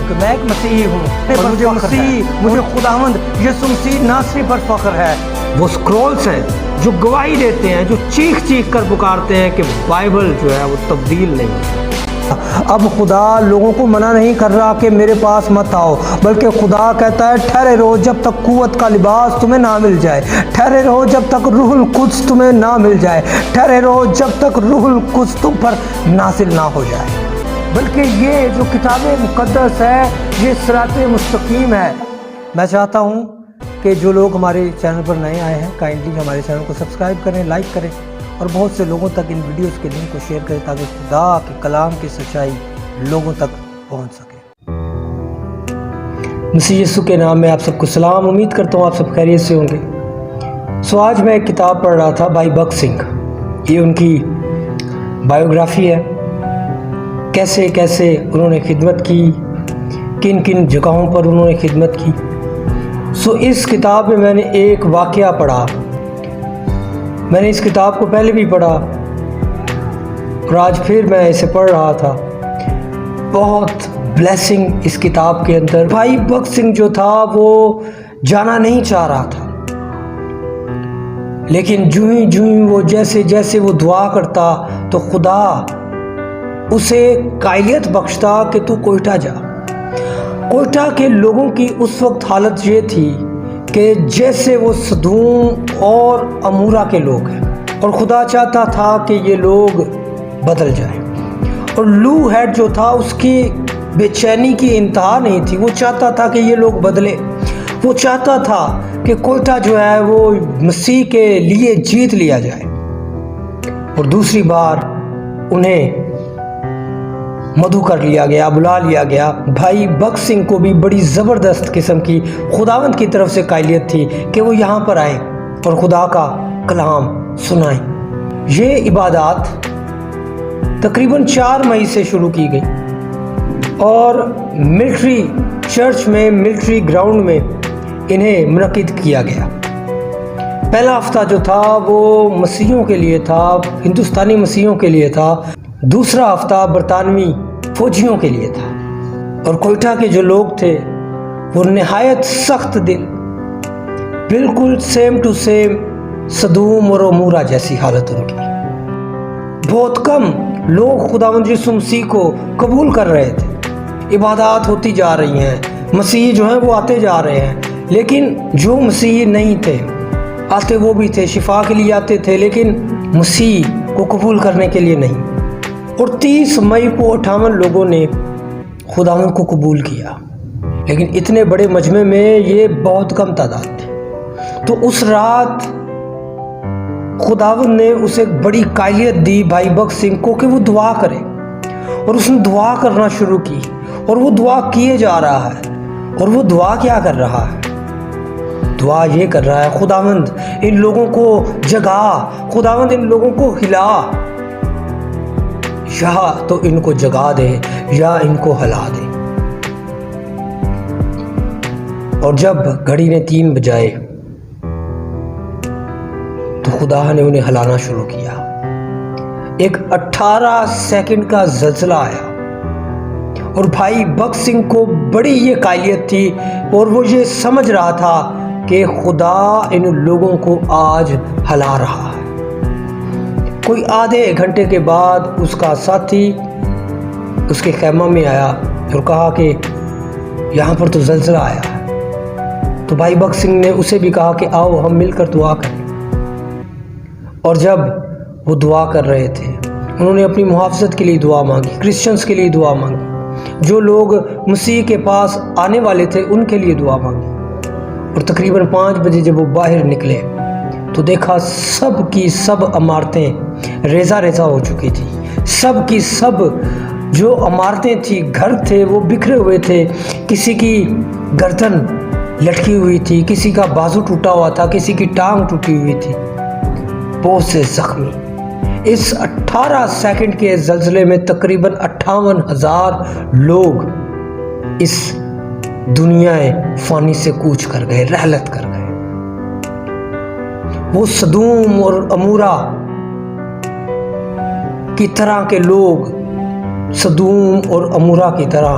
کہ میں ایک مسیحی ہوں اور مجھے مسیح مجھے خداوند یسوع مسیح ناصری پر فخر ہے۔ وہ سکرولز ہیں جو گواہی دیتے ہیں، جو چیخ چیخ کر پکارتے ہیں کہ بائبل جو ہے وہ تبدیل نہیں ہے۔ اب خدا لوگوں کو منع نہیں کر رہا کہ میرے پاس مت آؤ، بلکہ خدا کہتا ہے ٹھہرے رہو جب تک قوت کا لباس تمہیں نہ مل جائے، ٹھہرے رہو جب تک روح القدس تمہیں نہ مل جائے، ٹھہرے رہو جب تک روح القدس تم پر نازل نہ ہو جائے۔ بلکہ یہ جو کتاب مقدس ہے یہ صراط مستقیم ہے۔ میں چاہتا ہوں کہ جو لوگ ہمارے چینل پر نئے آئے ہیں کائنڈلی ہمارے چینل کو سبسکرائب کریں، لائک کریں اور بہت سے لوگوں تک ان ویڈیوز کے لنک کو شیئر کریں تاکہ خدا کے کلام کی سچائی لوگوں تک پہنچ سکے۔ مسیح یسوع کے نام میں آپ سب کو سلام، امید کرتا ہوں آپ سب خیریت سے ہوں گے۔ آج میں ایک کتاب پڑھ رہا تھا بھائی بھگت سنگھ، یہ ان کی بائیوگرافی ہے، کیسے کیسے انہوں نے خدمت کی، کن کن جگہوں پر انہوں نے خدمت کی۔ اس کتاب میں نے ایک واقعہ پڑھا، میں نے اس کتاب کو پہلے بھی پڑھا اور آج پھر میں اسے پڑھ رہا تھا۔ بہت بلیسنگ اس کتاب کے اندر۔ بھائی بھگت سنگھ جو تھا وہ جانا نہیں چاہ رہا تھا، لیکن جو ہی وہ جیسے وہ دعا کرتا تو خدا اسے قائلیت بخشتا کہ تو کوئٹہ جا۔ کوئٹہ کے لوگوں کی اس وقت حالت یہ تھی کہ جیسے وہ صدوم اور امورہ کے لوگ ہیں، اور خدا چاہتا تھا کہ یہ لوگ بدل جائیں۔ اور لو ہیڈ جو تھا اس کی بے چینی کی انتہا نہیں تھی، وہ چاہتا تھا کہ یہ لوگ بدلے، وہ چاہتا تھا کہ کوئٹہ جو ہے وہ مسیح کے لیے جیت لیا جائے۔ اور دوسری بار انہیں مدعو کر لیا گیا، بلا لیا گیا۔ بھائی بھگت سنگھ کو بھی بڑی زبردست قسم کی خداوند کی طرف سے قائلیت تھی کہ وہ یہاں پر آئیں اور خدا کا کلام سنائیں۔ یہ عبادات تقریباً 4 مئی سے شروع کی گئی اور ملٹری چرچ میں، ملٹری گراؤنڈ میں انہیں منعقد کیا گیا۔ پہلا ہفتہ جو تھا وہ مسیحیوں کے لیے تھا، ہندوستانی مسیحیوں کے لیے تھا، دوسرا ہفتہ برطانوی فوجیوں کے لیے تھا۔ اور کوئٹہ کے جو لوگ تھے وہ نہایت سخت دل، بالکل سیم ٹو سیم صدوم اور امورہ جیسی حالت ان کی۔ بہت کم لوگ خداوند یسوع مسیح کو قبول کر رہے تھے، عبادات ہوتی جا رہی ہیں، مسیحی جو ہیں وہ آتے جا رہے ہیں، لیکن جو مسیحی نہیں تھے، آتے وہ بھی تھے، شفا کے لیے آتے تھے، لیکن مسیح کو قبول کرنے کے لیے نہیں۔ اور 30 مئی کو 58 لوگوں نے خداوند کو قبول کیا، لیکن اتنے بڑے مجمع میں یہ بہت کم تعداد تھی۔ تو اس رات خداوند نے اسے ایک بڑی قائلیت دی بھائی بھگت سنگھ کو کہ وہ دعا کرے، اور اس نے دعا کرنا شروع کی، اور وہ دعا کیے جا رہا ہے۔ اور وہ دعا کیا کر رہا ہے؟ دعا یہ کر رہا ہے خداوند ان لوگوں کو جگا، خداوند ان لوگوں کو ہلا، یا تو ان کو جگا دے یا ان کو ہلا دے۔ اور جب گھڑی نے 3 بجائے تو خدا نے انہیں ہلانا شروع کیا۔ ایک 18 سیکنڈ کا زلزلہ آیا اور بھائی بھگت سنگھ کو بڑی یہ قائلیت تھی اور وہ یہ سمجھ رہا تھا کہ خدا ان لوگوں کو آج ہلا رہا ہے۔ کوئی آدھے گھنٹے کے بعد اس کا ساتھی اس کے خیمہ میں آیا اور کہا کہ یہاں پر تو زلزلہ آیا ہے۔ تو بھائی بھگت سنگھ نے اسے بھی کہا کہ آؤ ہم مل کر دعا کریں۔ اور جب وہ دعا کر رہے تھے انہوں نے اپنی محافظت کے لیے دعا مانگی، کرسچنز کے لیے دعا مانگی، جو لوگ مسیح کے پاس آنے والے تھے ان کے لیے دعا مانگی۔ اور تقریباً 5 بجے جب وہ باہر نکلے تو دیکھا سب کی سب عمارتیں ریزہ ریزہ ہو چکی تھی، سب کی سب جو عمارتیں تھی، گھر تھے، وہ بکھرے ہوئے تھے، کسی کی گردن لٹکی ہوئی تھی، کسی کا بازو ٹوٹا ہوا تھا، کسی کی ٹانگ ٹوٹی ہوئی تھی، بہت سے زخمی۔ اس 18 سیکنڈ کے زلزلے میں تقریباً 58,000 لوگ اس دنیا فانی سے کوچ کر گئے، رحلت کر گئے۔ وہ صدوم اور امورہ کی طرح کے لوگ، صدوم اور امورہ کی طرح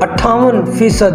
58%